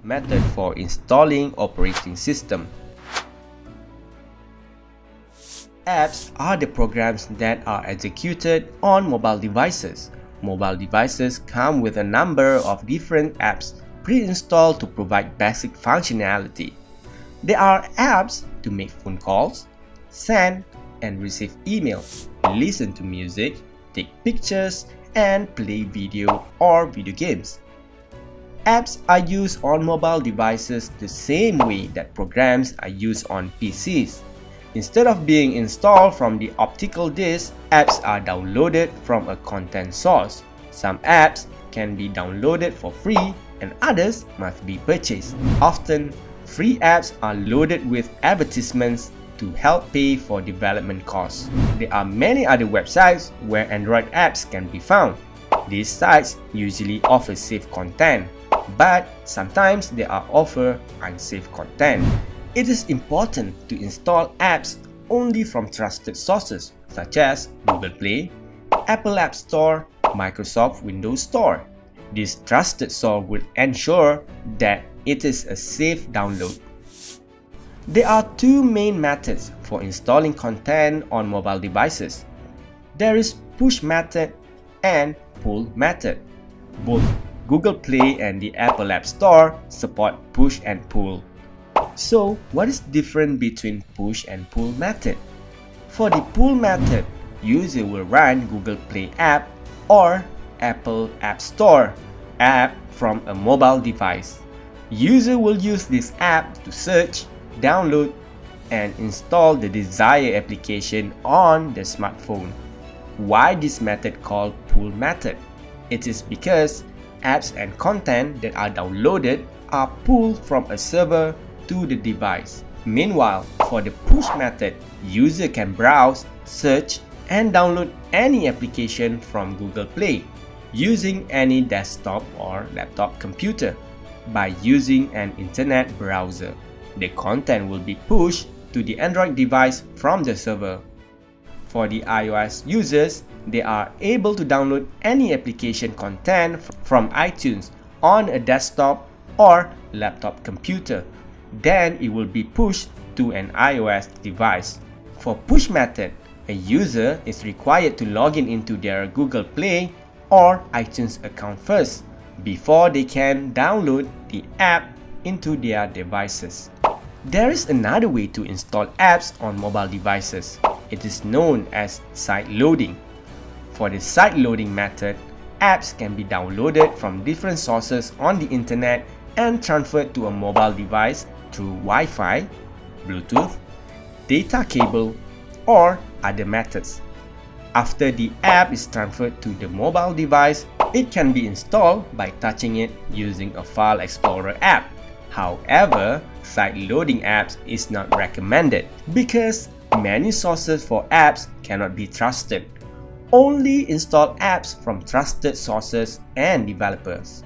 Method for installing operating system. Apps are the programs that are executed on mobile devices. Mobile devices come with a number of different apps pre-installed to provide basic functionality. There are apps to make phone calls, send and receive emails, listen to music, take pictures, and play video or video games. Apps are used on mobile devices the same way that programs are used on PCs. Instead of being installed from the optical disc, apps are downloaded from a content source. Some apps can be downloaded for free and others must be purchased. Often, free apps are loaded with advertisements to help pay for development costs. There are many other websites where Android apps can be found. These sites usually offer safe content, but sometimes they offer unsafe content. It is important to install apps only from trusted sources such as Google Play, Apple App Store, Microsoft Windows Store. This trusted source will ensure that it is a safe download. There are two main methods for installing content on mobile devices. There is push method and pull method. Both Google Play and the Apple App Store support push and pull. So, what is different between push and pull method? For the pull method, user will run Google Play app or Apple App Store app from a mobile device. User will use this app to search, download, and install the desired application on the smartphone. Why this method called pull method? It is because apps and content that are downloaded are pulled from a server to the device. Meanwhile, for the push method, user can browse, search, and download any application from Google Play using any desktop or laptop computer. By using an internet browser, the content will be pushed to the Android device from the server. For the iOS users, they are able to download any application content from iTunes on a desktop or laptop computer. Then it will be pushed to an iOS device. For push method, a user is required to log into their Google Play or iTunes account first before they can download the app into their devices. There is another way to install apps on mobile devices. It is known as side loading. For the side loading method, apps can be downloaded from different sources on the internet and transferred to a mobile device through Wi-Fi, Bluetooth, data cable, or other methods. After the app is transferred to the mobile device, it can be installed by touching it using a File Explorer app. However, side-loading apps is not recommended because many sources for apps cannot be trusted. Only install apps from trusted sources and developers.